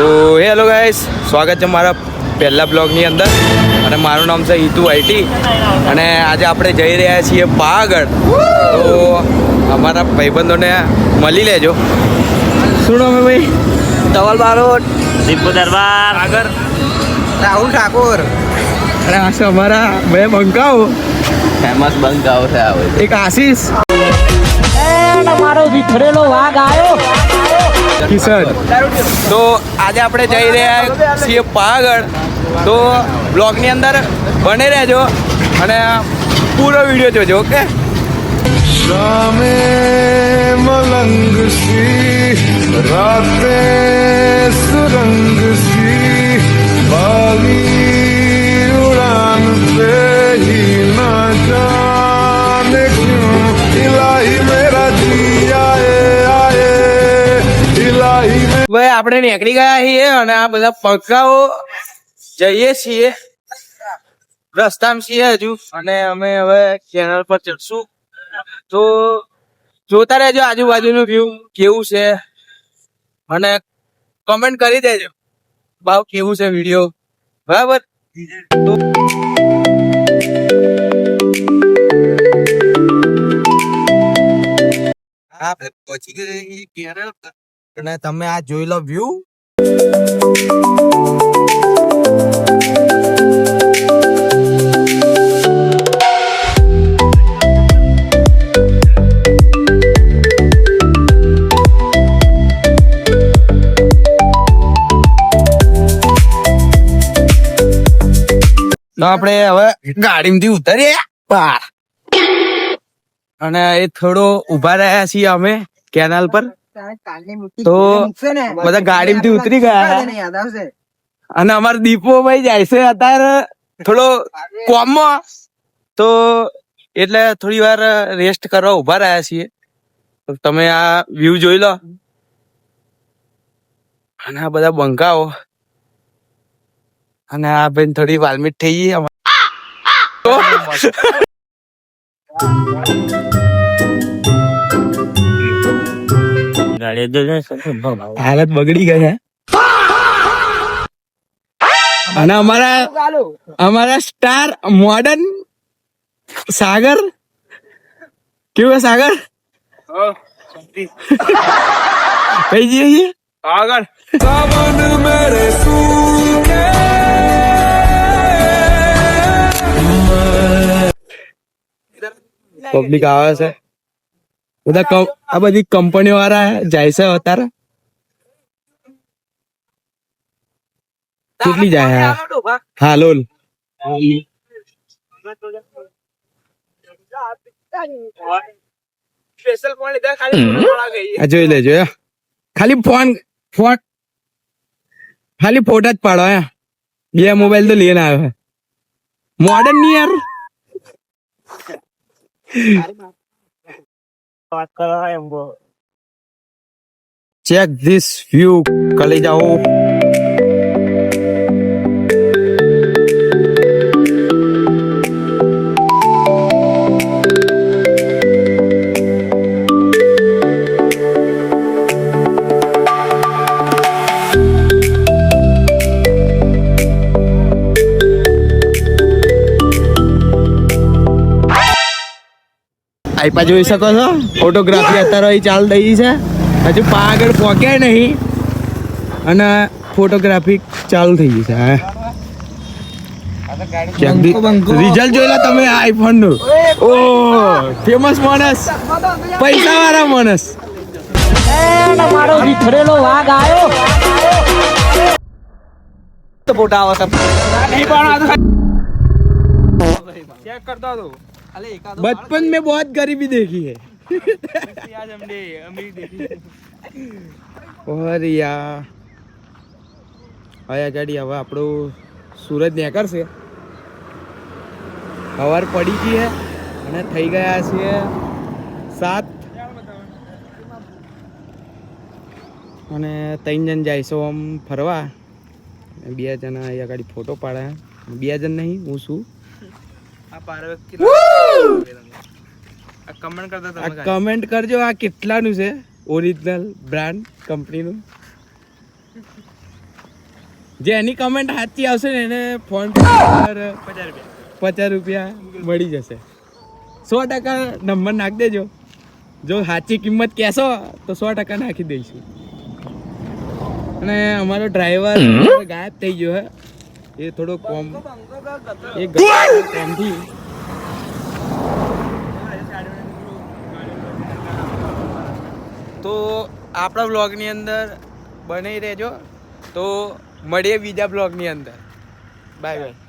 તો hello guys, સ્વાગત છે મારા પહેલા બ્લોગની અંદર અને મારું નામ છે હિતુ આઈટી અને આજે આપણે જઈ રહ્યા છીએ પાવાગઢ. તો અમારા ભાઈબંધોને મળી લેજો. શું નામ હે ભાઈ? ધવલ બારોટ, દીપુ દરબાર, સાગર, રાહુલ ઠાકોર. અને આ છે અમારા બે બંકાઓ, ફેમસ બંકાઓ છે આવે. એક આશીષ, તમારો વિખરેલો વાઘ આવ્યો. કિશન. તો આજે આપણે જઈ રહ્યા છીએ પાવાગઢ. તો બ્લોગની અંદર બને રહેજો અને પૂરો વિડીયો જોજો. ઓકે. शामे मलंग सी रातें सुरंग सी बाली उड़ान पे ही ना जाने क्यों इलाही मेरा जी आए इलाही ભાઈ આપણે નીકળી ગયા છીએ અને આ બધા પક્કાઓ જઈએ છીએ, રસ્તામાં છીએ હજુ અને અમે હવે ચેનલ પર ચડશું. તો જોતા રહેજો આજુબાજુનું વ્યૂ કેવું છે અને કમેન્ટ કરી દેજો ભાવ કેવું છે વિડીયો. બરાબર. તો આપણે પહોંચી ગઈ કેરળ અને તમે આ જોઈ લો વ્યૂ. તો આપણે હવે ગાડીમાંથી ઉતરીએ બહાર અને એ થોડો ઉભા રહ્યા છીએ અમે કેનાલ પર. તો બધા ગાડીમાંથી ઉતરી ગયા અને અમારો દીપો ભાઈ જાય છે અત્યારે થોડો કોમમાં, તો એટલે થોડી વાર રેસ્ટ કરવા ઉભા રહ્યા છીએ. તો તમે આ વ્યૂ જોઈ લો અને આ બધા બંકાઓ અને આ બેન થોડી વાલમીટ થઈ ગઈ. હાલત બગડી ગઈ છે અને અમારા સ્ટાર મોડર્ન સાગર કેવું છે? સાગર કઈ જઈએ આગળ. सावन मेरे सूखे પબ્લિક આવે છે બધા, આ બધી કંપનીઓ વાળા જાય છે અત્યારે. કેટલી જાય? હા લોલ. જોઈ લેજો ખાલી ફોન ખાલી ફોટા જ પાડો. બે મોબાઈલ તો લઈને આવ્યો મોડર્ન ની યાર. ચેક ધીસ વ્યૂ કરી જાઓ. આઈપા જોઈ શકો છો, ફોટોગ્રાફી અત્યારે અહીં ચાલ રહી છે. હજુ પાવાગઢ પહોંચ્યા નહીં અને ફોટોગ્રાફી ચાલુ થઈ ગઈ છે. રિઝલ્ટ જોઈ લો તમે આઈફોન નું. ઓ ફેમસ માણસ, પૈસા વાળા માણસ. તમારો વિખરેલો વાઘ આવ્યો. ફોટા આવે ચેક કરતા હતો. बचपन में बहुत गरीबी देखी है और યાર આયા ગાડી હવે આપણું સુરત નીકળશે. સવાર પડી ગઈ છે અને થઈ ગયા છે 7 અને 3 જણ જઈશું આમ ફરવા. 2 જણા અહીંયા ગાડી ફોટો પાડે. 2 જણ નહીં, હું છું. કમેન્ટ કરજો આ કેટલાનું છે, ઓરિજિનલ બ્રાન્ડ કંપનીનું. જે એની કમેન્ટ સાચી આવશે ને એને ફોન પર 50 રૂપિયા મળી જશે. 100% નંબર નાખી દેજો. જો સાચી કિંમત કહેશો તો 100% નાખી દઈશું. અને અમારો ડ્રાઈવર ગાયબ થઈ ગયો હે. એ થોડો કોમથી તો આપણા બ્લોગની અંદર બની રહેજો. તો મળીએ બીજા બ્લોગની અંદર. Bye bye.